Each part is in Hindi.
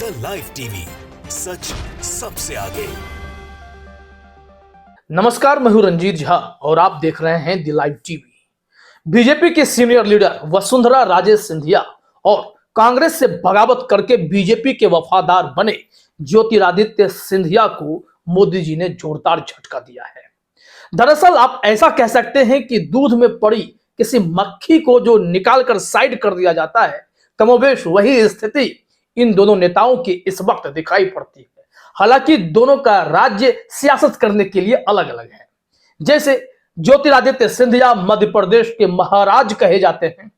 द लाइव टीवी, सच सबसे आगे। नमस्कार, मैं हूं रंजीत झा और आप देख रहे हैं द लाइव टीवी। बीजेपी के सीनियर लीडर वसुंधरा राजे सिंधिया और कांग्रेस से बगावत करके बीजेपी के वफादार बने ज्योतिरादित्य सिंधिया को मोदी जी ने जोरदार झटका दिया है। दरअसल आप ऐसा कह सकते हैं कि दूध में पड़ी किसी मक्खी को जो निकाल कर साइड कर दिया जाता है, कमोबेश वही स्थिति इन दोनों नेताओं की इस वक्त दिखाई पड़ती है। हालांकि दोनों का राज्य सियासत करने के लिए अलग अलग है। जैसे ज्योतिरादित्य सिंधिया मध्य प्रदेश के महाराज कहे जाते हैं,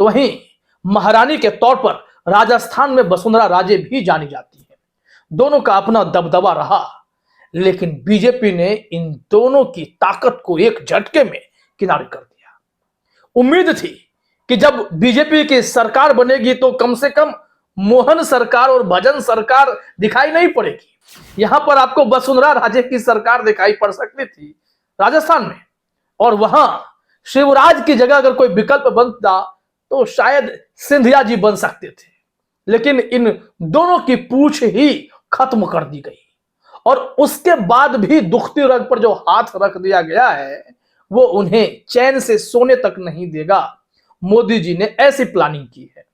तो वहीं महारानी के तौर पर राजस्थान में वसुंधरा राजे भी जानी जाती है। दोनों का अपना दबदबा रहा, लेकिन बीजेपी ने इन दोनों की ताकत को एक झटके में किनारे कर दिया। उम्मीद थी कि जब बीजेपी की सरकार बनेगी तो कम से कम मोहन सरकार और भजन सरकार दिखाई नहीं पड़ेगी। यहां पर आपको वसुंधरा राजे की सरकार दिखाई पड़ सकती थी राजस्थान में, और वहां शिवराज की जगह अगर कोई विकल्प बनता तो शायद सिंधिया जी बन सकते थे। लेकिन इन दोनों की पूछ ही खत्म कर दी गई और उसके बाद भी दुखती रग पर जो हाथ रख दिया गया है वो उन्हें चैन से सोने तक नहीं देगा। मोदी जी ने ऐसी प्लानिंग की है।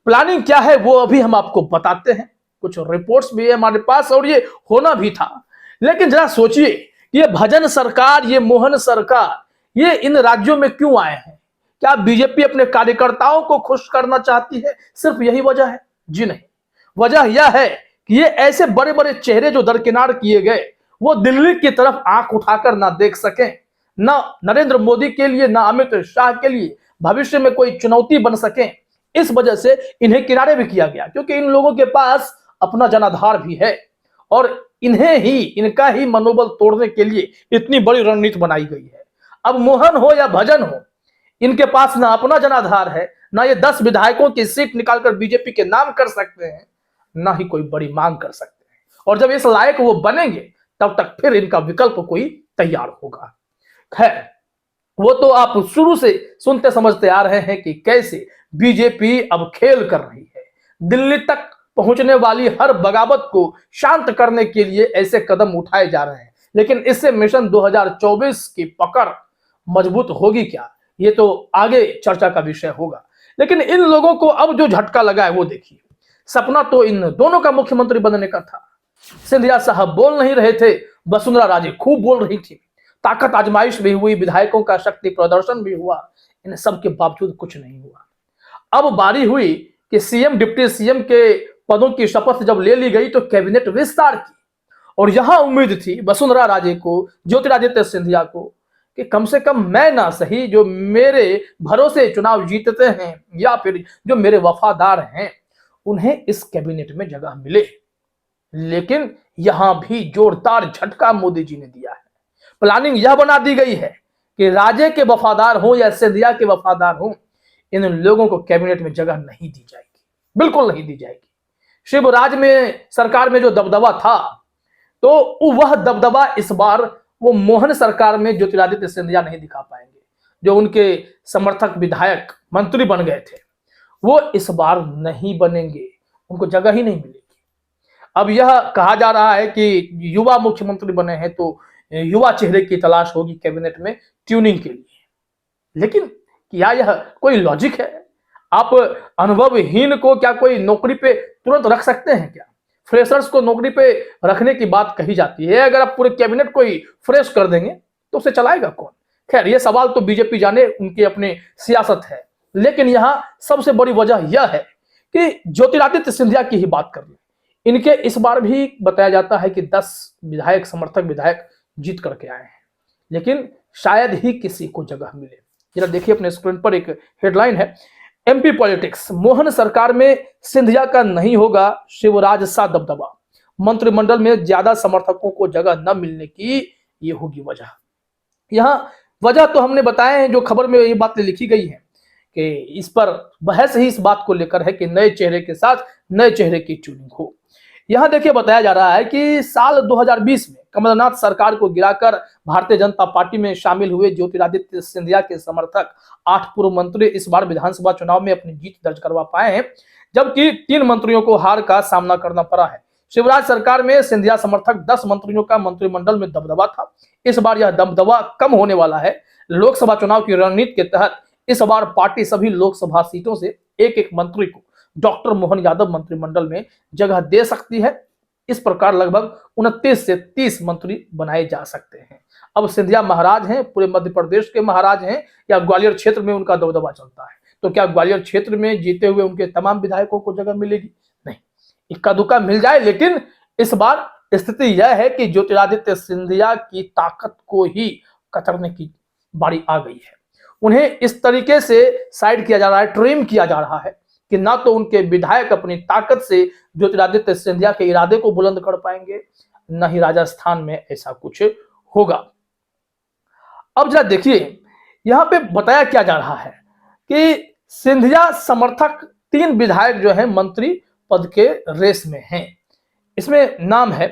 प्लानिंग क्या है वो अभी हम आपको बताते हैं। कुछ रिपोर्ट्स भी है हमारे पास और ये होना भी था। लेकिन जरा सोचिए, ये भजन सरकार, ये मोहन सरकार, ये इन राज्यों में क्यों आए हैं? क्या बीजेपी अपने कार्यकर्ताओं को खुश करना चाहती है? सिर्फ यही वजह है? जी नहीं, वजह यह है कि ये ऐसे बड़े बड़े चेहरे जो दरकिनार किए गए वो दिल्ली की तरफ आंख उठाकर ना देख सकें, ना नरेंद्र मोदी के लिए, ना अमित शाह के लिए भविष्य में कोई चुनौती बन सके। इस वजह से इन्हें किनारे भी किया गया, क्योंकि इन लोगों के पास अपना जनाधार भी है और इन्हें ही, इनका ही मनोबल तोड़ने के लिए इतनी बड़ी रणनीति बनाई गई है। अब मोहन हो या भजन हो, इनके पास ना अपना जनाधार है, ना ये 10 विधायकों की सीट निकालकर बीजेपी के नाम कर सकते हैं, ना ही कोई बड़ी मांग कर सकते हैं। और जब इस लायक वो बनेंगे तब तक फिर इनका विकल्प कोई तैयार होगा। खैर, वो तो आप शुरू से सुनते समझते आ रहे हैं कि कैसे बीजेपी अब खेल कर रही है। दिल्ली तक पहुंचने वाली हर बगावत को शांत करने के लिए ऐसे कदम उठाए जा रहे हैं। लेकिन इससे मिशन 2024 की पकड़ मजबूत होगी क्या, ये तो आगे चर्चा का विषय होगा। लेकिन इन लोगों को अब जो झटका लगा है वो देखिए। सपना तो इन दोनों का मुख्यमंत्री बनने का था। सिंधिया साहब बोल नहीं रहे थे, वसुंधरा राजे खूब बोल रही थी, ताकत आजमाइश भी हुई, विधायकों का शक्ति प्रदर्शन भी हुआ। इन सब के बावजूद कुछ नहीं हुआ। अब बारी हुई कि सीएम, डिप्टी सीएम के पदों की शपथ जब ले ली गई तो कैबिनेट विस्तार की, और यहां उम्मीद थी वसुंधरा राजे को, ज्योतिरादित्य सिंधिया को, कि कम से कम मैं ना सही, जो मेरे भरोसे चुनाव जीतते हैं या फिर जो मेरे वफादार हैं, उन्हें इस कैबिनेट में जगह मिले। लेकिन यहां भी जोरदार झटका मोदी जी ने दिया है। प्लानिंग यह बना दी गई है कि राजे के वफादार हो या सिंधिया के वफादार हो, इन लोगों को कैबिनेट में जगह नहीं दी जाएगी, बिल्कुल नहीं दी जाएगी। शिवराज में, सरकार में जो दबदबा था, तो वह दबदबा इस बार वो मोहन सरकार में ज्योतिरादित्य सिंधिया नहीं दिखा पाएंगे। जो उनके समर्थक विधायक मंत्री बन गए थे वो इस बार नहीं बनेंगे, उनको जगह ही नहीं मिलेगी। अब यह कहा जा रहा है कि युवा मुख्यमंत्री बने हैं तो युवा चेहरे की तलाश होगी कैबिनेट में ट्यूनिंग के लिए। लेकिन क्या यह कोई लॉजिक है? आप अनुभवहीन को क्या कोई नौकरी पे तुरंत रख सकते हैं क्या? फ्रेशर्स को नौकरी पे रखने की बात कही जाती है। अगर आप पूरे कैबिनेट को ही फ्रेश कर देंगे तो उसे चलाएगा कौन? खैर, यह सवाल तो बीजेपी जाने, उनकी अपनी सियासत है। लेकिन यहां सबसे बड़ी वजह यह है कि ज्योतिरादित्य सिंधिया की ही बात कर लें, इनके इस बार भी बताया जाता है कि 10 विधायक, समर्थक विधायक जीत करके आए हैं, लेकिन शायद ही किसी को जगह मिले। जरा देखिए अपने स्क्रीन पर, एक हेडलाइन है, एमपी पॉलिटिक्स, मोहन सरकार में सिंधिया का नहीं होगा शिवराज सा दबदबा, मंत्रिमंडल में ज्यादा समर्थकों को जगह न मिलने की ये होगी वजह। यहां वजह तो हमने बताए हैं, जो खबर में ये बातें लिखी गई है कि इस पर बहस ही इस बात को लेकर है कि नए चेहरे के साथ नए चेहरे की ट्यूनिंग हो। यहां देखिए बताया जा रहा है कि साल 2020 में कमलनाथ सरकार को गिराकर भारतीय जनता पार्टी में शामिल हुए ज्योतिरादित्य सिंधिया के समर्थक 8 पूर्व मंत्री इस बार विधानसभा चुनाव में अपनी जीत दर्ज करवा पाए हैं, जबकि 3 मंत्रियों को हार का सामना करना पड़ा है। शिवराज सरकार में सिंधिया समर्थक 10 मंत्रियों का मंत्रिमंडल में दबदबा था। इस बार यह दबदबा कम होने वाला है। लोकसभा चुनाव की रणनीति के तहत इस बार पार्टी सभी लोकसभा सीटों से एक एक मंत्री को डॉक्टर मोहन यादव मंत्रिमंडल में जगह दे सकती है। इस प्रकार लगभग 29 से 30 मंत्री बनाए जा सकते हैं। अब सिंधिया महाराज हैं, पूरे मध्य प्रदेश के महाराज हैं, या ग्वालियर क्षेत्र में उनका दबदबा चलता है? तो क्या ग्वालियर क्षेत्र में जीते हुए उनके तमाम विधायकों को जगह मिलेगी? नहीं, इक्का दुक्का मिल जाए। लेकिन इस बार स्थिति यह है कि ज्योतिरादित्य सिंधिया की ताकत को ही कतरने की बारी आ गई है। उन्हें इस तरीके से साइड किया जा रहा है, ट्रिम किया जा रहा है कि ना तो उनके विधायक अपनी ताकत से ज्योतिरादित्य सिंधिया के इरादे को बुलंद कर पाएंगे, न ही राजस्थान में ऐसा कुछ होगा। अब जरा देखिए, यहां पे बताया क्या जा रहा है कि सिंधिया समर्थक 3 विधायक जो हैं मंत्री पद के रेस में हैं। इसमें नाम है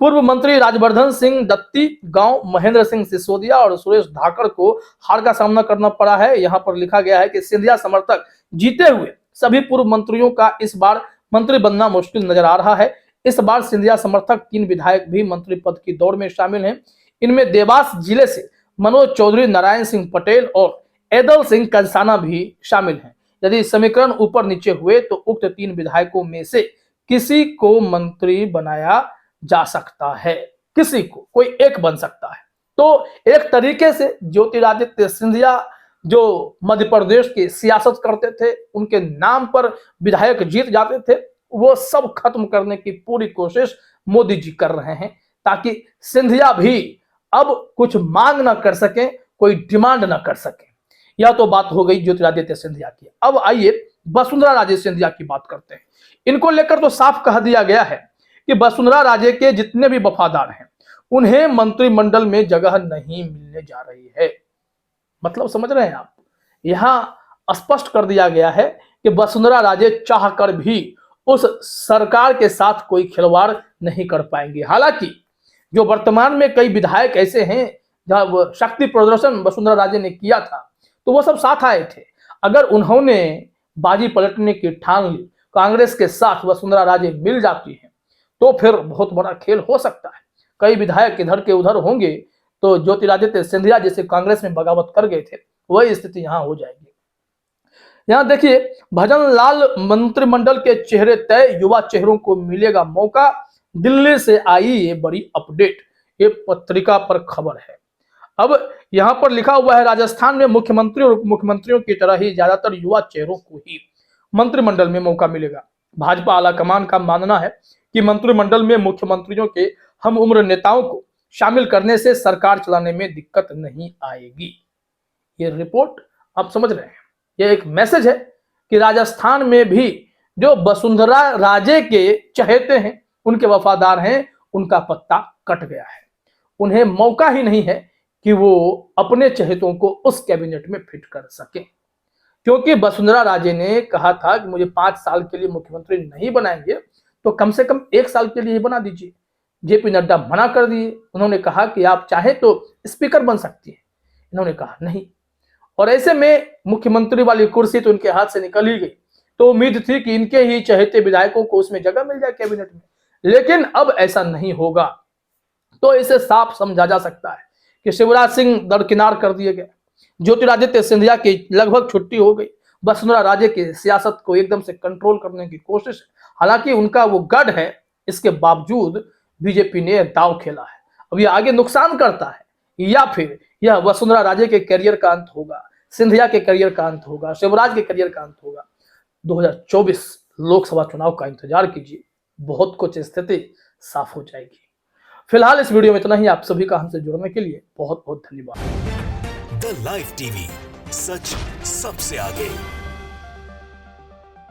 पूर्व मंत्री राजवर्धन सिंह दत्ती, गांव महेंद्र सिंह सिसोदिया और सुरेश धाकड़ को हार का सामना करना पड़ा है। यहां पर लिखा गया है कि सिंधिया समर्थक जीते हुए सभी पूर्व मंत्रियों का इस बार मंत्री बनना मुश्किल नजर आ रहा है। इस बार सिंधिया समर्थक 3 विधायक भी मंत्री पद की दौड़ में शामिल हैं। इनमें देवास जिले से मनोज चौधरी, नारायण सिंह पटेल और ऐदल सिंह कंसाना भी शामिल हैं। यदि समीकरण ऊपर नीचे हुए तो उक्त 3 विधायकों में से किसी को मंत्री बनाया जा सकता है, किसी को कोई एक बन सकता है। तो एक तरीके से ज्योतिरादित्य सिंधिया जो मध्य प्रदेश की सियासत करते थे, उनके नाम पर विधायक जीत जाते थे, वो सब खत्म करने की पूरी कोशिश मोदी जी कर रहे हैं, ताकि सिंधिया भी अब कुछ मांग ना कर सके, कोई डिमांड ना कर सके। यह तो बात हो गई ज्योतिरादित्य सिंधिया की। अब आइए वसुंधरा राजे सिंधिया की बात करते हैं। इनको लेकर तो साफ कह दिया गया है कि वसुंधरा राजे के जितने भी वफादार हैं उन्हें मंत्रिमंडल में जगह नहीं मिलने जा रही है। मतलब समझ रहे हैं आप? यहां स्पष्ट कर दिया गया है कि वसुंधरा राजे चाहकर भी उस सरकार के साथ कोई खिलवाड़ नहीं कर पाएंगे। हालांकि जो वर्तमान में कई विधायक ऐसे हैं जहां शक्ति प्रदर्शन वसुंधरा राजे ने किया था, तो वो सब साथ आए थे। अगर उन्होंने बाजी पलटने की ठान ली, कांग्रेस के साथ वसुंधरा राजे मिल जाती हैं, तो फिर बहुत बड़ा खेल हो सकता है। कई विधायक इधर के उधर होंगे तो ज्योतिरादित्य सिंधिया जैसे कांग्रेस में बगावत कर गए थे, वही स्थिति यहां हो जाएगी। यहां देखिए, भजन लाल मंत्रिमंडल के चेहरे तय, युवा चेहरों को मिलेगा मौका। दिल्ली से आई ये बड़ी अपडेट, ये पत्रिका पर खबर है। अब यहां पर लिखा हुआ है, राजस्थान में मुख्यमंत्री और उप मुख्यमंत्रियों की तरह ही ज्यादातर युवा चेहरों को ही मंत्रिमंडल में मौका मिलेगा। भाजपा आलाकमान का मानना है कि मंत्रिमंडल में मुख्यमंत्रियों के हम उम्र नेताओं को शामिल करने से सरकार चलाने में दिक्कत नहीं आएगी। ये रिपोर्ट आप समझ रहे हैं, ये एक मैसेज है कि राजस्थान में भी जो वसुंधरा राजे के चहेते हैं, उनके वफादार हैं, उनका पत्ता कट गया है। उन्हें मौका ही नहीं है कि वो अपने चहेतों को उस कैबिनेट में फिट कर सके, क्योंकि वसुंधरा राजे ने कहा था कि मुझे 5 साल के लिए मुख्यमंत्री नहीं बनाएंगे तो कम से कम 1 साल के लिए ही बना दीजिए। जेपी नड्डा मना कर दिए। उन्होंने कहा कि आप चाहे तो स्पीकर बन सकती है। इन्होंने कहा नहीं, और ऐसे में मुख्यमंत्री वाली कुर्सी तो इनके हाथ से निकल ही गई। तो उम्मीद थी कि इनके ही चहेते विधायकों को उसमें जगह मिल जाए कैबिनेट में, लेकिन अब ऐसा नहीं होगा। तो इसे साफ समझा जा सकता है कि शिवराज सिंह दरकिनार कर दिए गए, ज्योतिरादित्य सिंधिया की लगभग छुट्टी हो गई, वसुंधरा राजे की सियासत को एकदम से कंट्रोल करने की कोशिश। हालांकि उनका वो गढ़ है, इसके बावजूद बीजेपी ने दाव खेला है। अब ये आगे नुकसान करता है या फिर यह वसुंधरा राजे के करियर का अंत होगा, सिंधिया के करियर का अंत होगा, शिवराज के करियर का अंत होगा। 2024 लोकसभा चुनाव का इंतजार कीजिए, बहुत कुछ स्थिति साफ हो जाएगी। फिलहाल इस वीडियो में इतना ही। आप सभी का हमसे जुड़ने के लिए बहुत बहुत धन्यवाद। द लाइव टीवी, सच सबसे आगे।